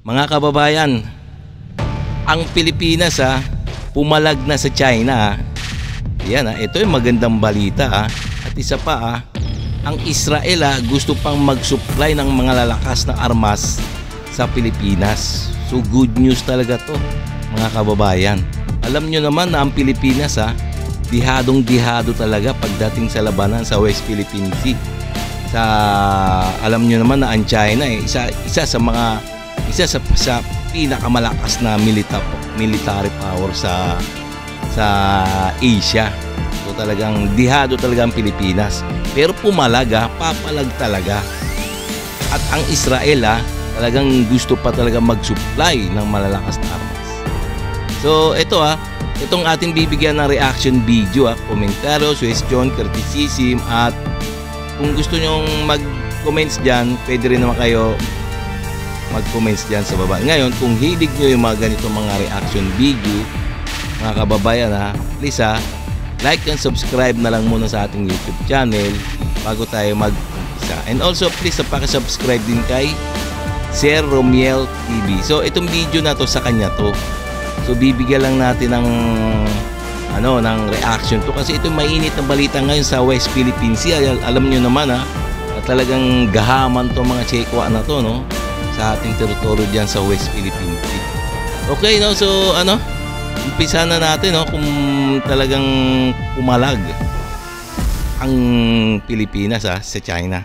Mga kababayan, ang Pilipinas pumalag na sa China. Yan ito yung magandang balita At isa pa ang Israel gusto pang mag-supply ng mga lalakas na armas sa Pilipinas. So good news talaga to, mga kababayan. Alam nyo naman na ang Pilipinas dihadong-dihado talaga pagdating sa labanan sa West Philippine Sea. Alam nyo naman na ang China isa sa pinakamalakas na military power sa Asia. So talagang dihado talaga ang Pilipinas. Pero pumalag papalag talaga. At ang Israel talagang gusto pa talaga mag-supply ng malalakas na armas. So itong ating bibigyan ng reaction video, komentaryo, suggestion, criticism, at kung gusto nyong mag-comments dyan, pwede rin naman kayo mag-comments dyan sa baba. Ngayon, kung hilig nyo yung mga ganito mga reaction video, mga kababayan please like and subscribe na lang muna sa ating YouTube channel bago tayo mag-umpisa. And also please paki-subscribe din kay Sir Romiel TV. So itong video na to sa kanya to. So bibigyan lang natin ng ng reaction to kasi ito mainit na balita ngayon sa West Philippine Sea. Alam niyo naman talagang gahaman to mga Chekwa na to sa ating teritoryo diyan sa West Philippine Sea. Okay so umpisa na natin kung talagang pumalag ang Pilipinas sa China.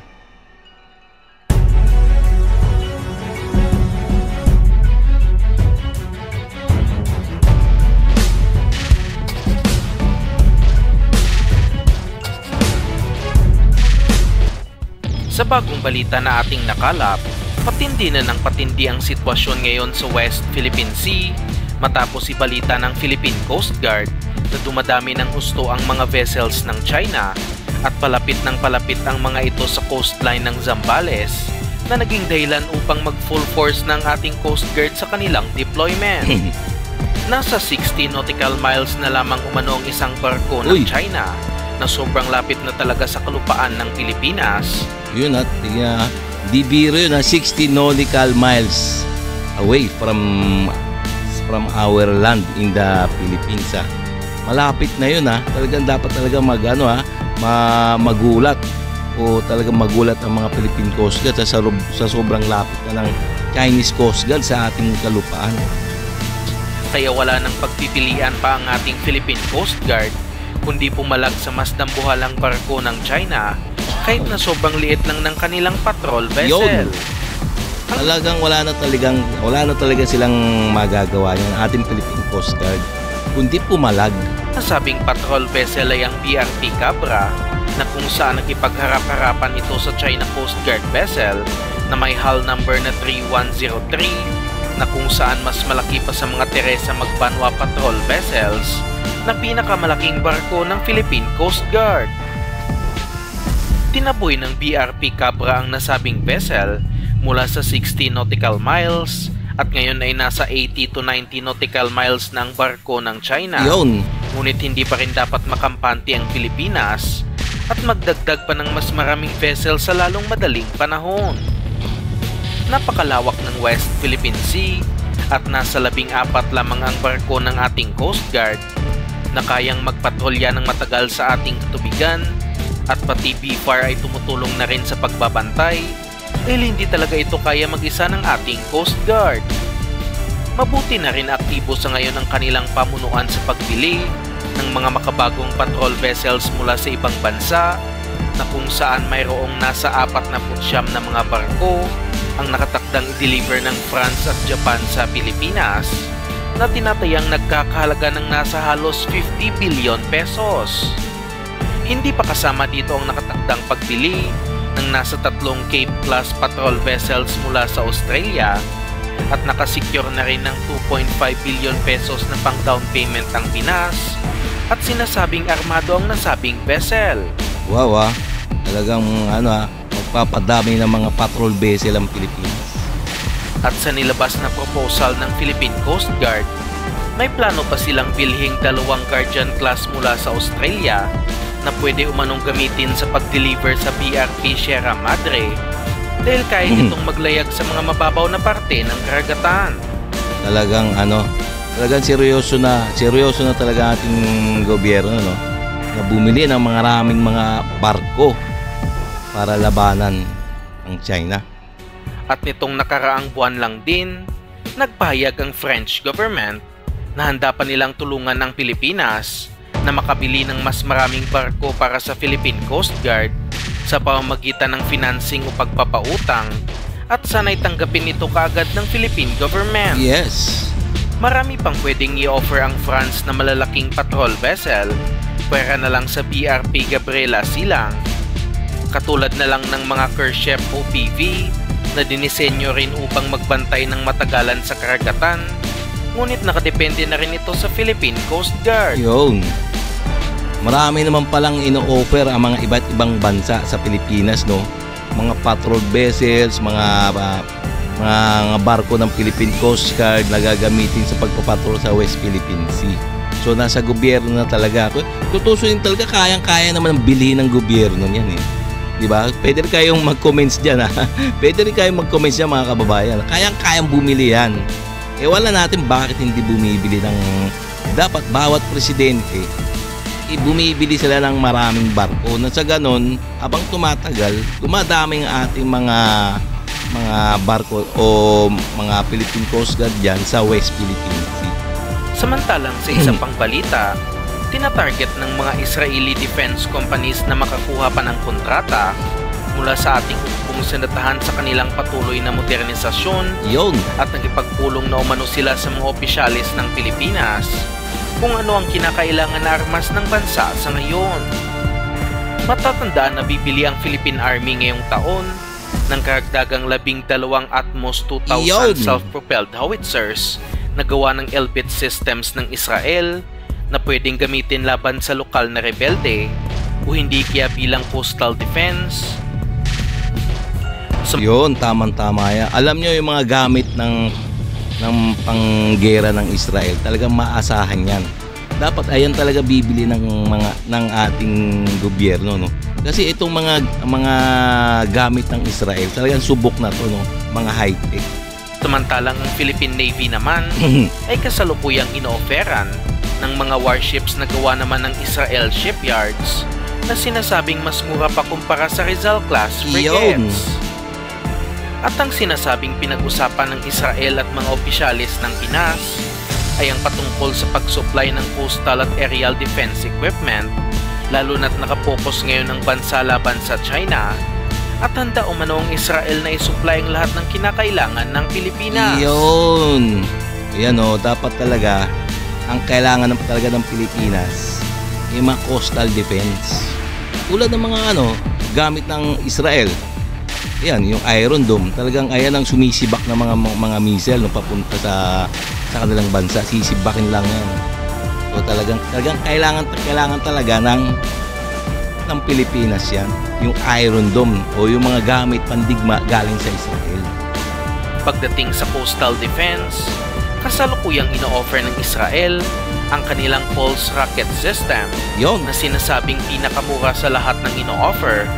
Sa bagong balita na ating nakalap, patindi na ng patindi ang sitwasyon ngayon sa West Philippine Sea matapos ibalita ng Philippine Coast Guard na dumadami ng husto ang mga vessels ng China at palapit ng palapit ang mga ito sa coastline ng Zambales na naging dahilan upang mag-full force ng ating Coast Guard sa kanilang deployment. Nasa 60 nautical miles na lamang umano ang isang barko ng China na sobrang lapit na talaga sa kalupaan ng Pilipinas. Yun di biro yun 60 nautical miles away from our land in the Philippines. Malapit na yun talagang dapat talaga magulat o talagang magulat ang mga Philippine Coast Guard sa sobrang lapit na ng Chinese Coast Guard sa ating kalupaan. Kaya wala nang pagpipilian pa ang ating Philippine Coast Guard kundi pumalag sa mas dambuhalang barko ng China kahit na sobrang liit lang ng kanilang patrol vessel. Talagang wala na talaga silang magagawa yung ating Philippine Coast Guard kundi pumalag. Nasabing patrol vessel ay ang BRP Cabra na kung saan nakipagharap-harapan ito sa China Coast Guard vessel na may hull number na 3103 na kung saan mas malaki pa sa mga Teresa Magbanwa patrol vessels na pinakamalaking barko ng Philippine Coast Guard. Tinaboy ng BRP Cabra ang nasabing vessel mula sa 60 nautical miles at ngayon ay nasa 80 to 90 nautical miles na ang barko ng China. Ngunit hindi pa rin dapat makampante ang Pilipinas at magdagdag pa ng mas maraming vessel sa lalong madaling panahon. Napakalawak ng West Philippine Sea at nasa 14 lamang ang barko ng ating Coast Guard na kayang magpatrolya ng matagal sa ating tubigan at pati BFAR ay tumutulong na rin sa pagbabantay dahil hindi talaga ito kaya mag-isa ng ating Coast Guard. Mabuti na rin aktibo sa ngayon ang kanilang pamunuan sa pagbili ng mga makabagong patrol vessels mula sa ibang bansa na kung saan mayroong nasa 49 na mga barko ang nakatakdang i-deliver ng France at Japan sa Pilipinas na tinatayang nagkakahalaga ng nasa halos 50 billion pesos. Hindi pa kasama dito ang nakatakdang pagbili ng nasa 3 Cape-class patrol vessels mula sa Australia at nakasecure na rin ng 2.5 billion pesos na pang down payment ang Pinas at sinasabing armado ang nasabing vessel. Wow talagang magpapadami ng mga patrol vessel ang Pilipinas. At sa nilabas na proposal ng Philippine Coast Guard, may plano pa silang bilhing 2 Guardian class mula sa Australia na pwede umanong gamitin sa pag-deliver sa BRP Sierra Madre dahil kaya itong maglayag sa mga mababaw na parte ng karagatan. Talagang seryoso na talaga ating gobyerno, no? Na bumili ng mga maraming mga barko para labanan ang China. At nitong nakaraang buwan lang din, nagpahayag ang French government na handa pa nilang tulungan ang Pilipinas na makabili ng mas maraming barko para sa Philippine Coast Guard sa pamamagitan ng financing o pagpapautang, at sana'y tanggapin ito kaagad ng Philippine government. Yes. Marami pang pwedeng i-offer ang France na malalaking patrol vessel, pwera na lang sa BRP Gabriela Silang, katulad na lang ng mga Khrushchev OPV na dinisenyo rin upang magbantay ng matagalan sa karagatan, ngunit nakadepende na rin ito sa Philippine Coast Guard. Yun. Marami naman palang ino-offer ang mga iba't ibang bansa sa Pilipinas, no? Mga patrol vessels, mga barko ng Philippine Coast Guard na gagamitin sa pagpapatrol sa West Philippine Sea. So nasa gobyerno na talaga. Tutusuin talaga, kayang-kaya naman ang bilhin ng gobyerno niyan, eh. Diba? Pwede rin kayong mag-comments dyan, ha? Pwede rin kayong mag-comments dyan, mga kababayan. Kayang-kayang bumili yan. Wala natin bakit hindi bumibili ng... Dapat bawat presidente, bumibili sila ng maraming barko na sa ganon, habang tumatagal, dumadami ang ating mga barko o mga Philippine Coast Guard dyan sa West Philippine Sea. Samantalang sa isang pang balita, tinatarget ng mga Israeli defense companies na makakuha pa ng kontrata mula sa ating hukbong senatahan sa kanilang patuloy na modernisasyon. Yun. At nagipagpulong na umano sila sa mga opisyalis ng Pilipinas kung ano ang kinakailangan na armas ng bansa sa ngayon. Matatandaan na bibili ang Philippine Army ngayong taon ng karagdagang 12 Atmos 2000 self-propelled howitzers na gawa ng Elbit systems ng Israel na pwedeng gamitin laban sa lokal na rebelde o hindi kaya bilang coastal defense. Yun, tamang-tama yan. Alam nyo yung mga gamit ng panggera ng Israel, talagang maasahan yan. Dapat ayan talaga bibili ng ating gobyerno, no? Kasi itong mga gamit ng Israel, talagang subok na to, no? Mga high-tech. Samantalang ang Philippine Navy naman ay kasalukuyang ino-offeran ng mga warships na gawa naman ng Israel shipyards na sinasabing mas mura pa kumpara sa Rizal-class frigates. At ang sinasabing pinag-usapan ng Israel at mga opisyalis ng Pinas ay ang patungkol sa pag-supply ng coastal at aerial defense equipment, lalo na't nakapokus ngayon ng bansa laban sa China, at handa umano ang Israel na isupply ang lahat ng kinakailangan ng Pilipinas. Yun! Yan, o, dapat talaga ang kailangan talaga ng Pilipinas ay mga coastal defense. Tulad ng mga gamit ng Israel. Yan, yung Iron Dome, talagang ayan ang sumisibak ng mga missile papunta sa kanilang bansa. Sisibakin lang yan. So talagang kailangan talaga ng Pilipinas yan. Yung Iron Dome o yung mga gamit pandigma galing sa Israel. Pagdating sa coastal defense, kasalukuyang ino-offer ng Israel ang kanilang Pulse rocket system na sinasabing pinakamura sa lahat ng ino-offer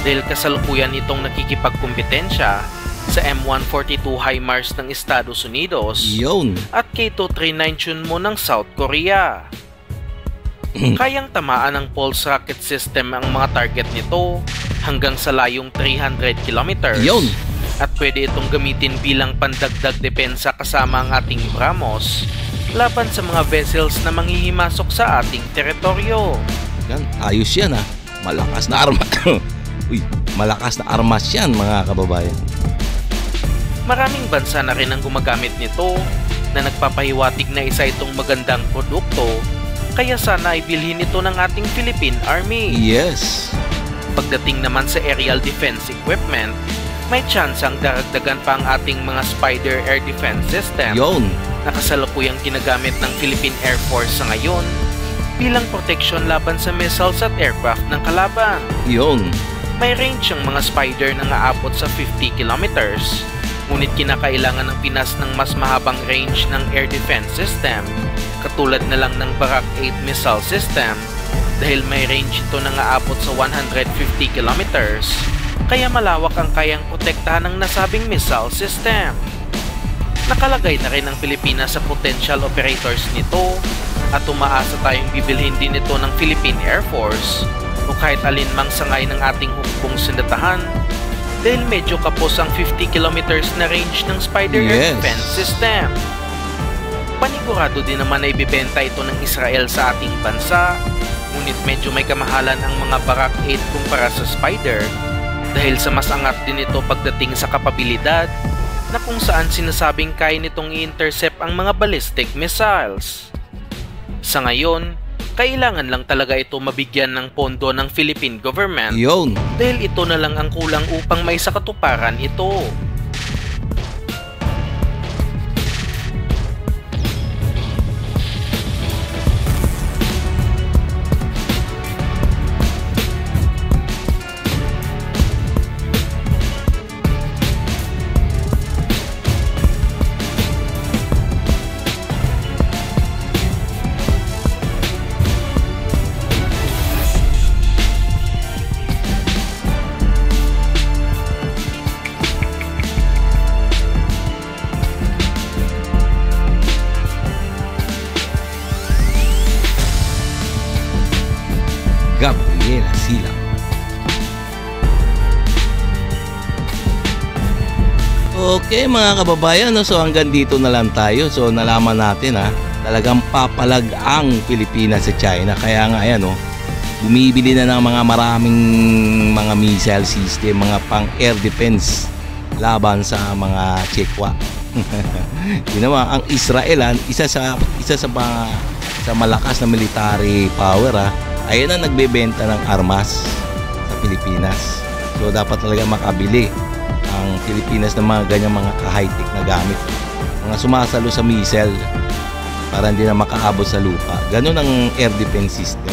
dahil kasalukuyan itong nakikipagkumpetensya sa M142 HIMARS ng Estados Unidos at K239 Chunmo ng South Korea. Kayang tamaan ng Pulse rocket system ang mga target nito hanggang sa layong 300 kilometers. At pwede itong gamitin bilang pandagdag depensa kasama ang ating BrahMos laban sa mga vessels na manghihimasok sa ating teritoryo. Yan, ayos yan, ha. Malakas na armas. Malakas na armas yan, mga kababayan. Maraming bansa na rin ang gumagamit nito na nagpapahiwatig na isa itong magandang produkto, kaya sana ay bilhin ito ng ating Philippine Army. Yes. Pagdating naman sa aerial defense equipment, may chance ang daragdagan pa ang ating mga Spider air defense system na kasalukuyang ginagamit ng Philippine Air Force sa ngayon bilang proteksyon laban sa missiles at aircraft ng kalaban. May range ang mga Spider na aabot sa 50 kilometers, ngunit kinakailangan ng Pinas ng mas mahabang range ng air defense system katulad na lang ng Barak 8 missile system dahil may range ito na aabot sa 150 kilometers, kaya malawak ang kayang protektahan ng nasabing missile system. Nakalagay na rin ang Pilipinas sa potential operators nito at umaasa tayong bibilhin din ito ng Philippine Air Force o kahit alinmang sangay ng ating hukbong sindatahan dahil medyo kapos ang 50 kilometers na range ng Spider Air Defense System. Panigurado din naman na ibibenta ito ng Israel sa ating bansa, ngunit medyo may kamahalan ang mga Barak 8 kumpara sa Spider dahil sa mas angat din ito pagdating sa kapabilidad na kung saan sinasabing kaya nitong i-intercept ang mga ballistic missiles. Sa ngayon, kailangan lang talaga ito mabigyan ng pondo ng Philippine government dahil ito na lang ang kulang upang may sakatuparan ito. Gabriela Silang. Okay mga kababayan, so hanggang dito na lang tayo. So nalaman natin talagang papalag ang Pilipinas sa China. Kaya nga ayan bumibili na ng mga maraming mga missile system, mga pang air defense laban sa mga Chekwa. Ang Israel isa sa mga sa malakas na military power ayun na nagbebenta ng armas sa Pilipinas. So dapat talaga makabili ang Pilipinas ng mga ganyang mga ka-high-tech na gamit, mga sumasalo sa missile para hindi na makaabot sa lupa. Ganun ang air defense system.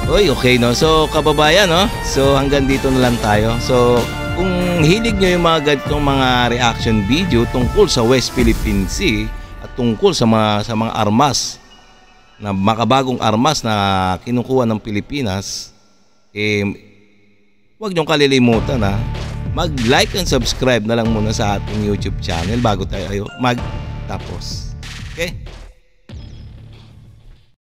Okay no. So kababayan so hanggang dito na lang tayo. So kung hilig nyo yung mga ganitong mga reaction video tungkol sa West Philippine Sea at tungkol sa mga armas na makabagong armas na kinukuha ng Pilipinas, huwag niyong kalilimutan mag-like and subscribe na lang muna sa ating YouTube channel bago tayo magtapos. Okay?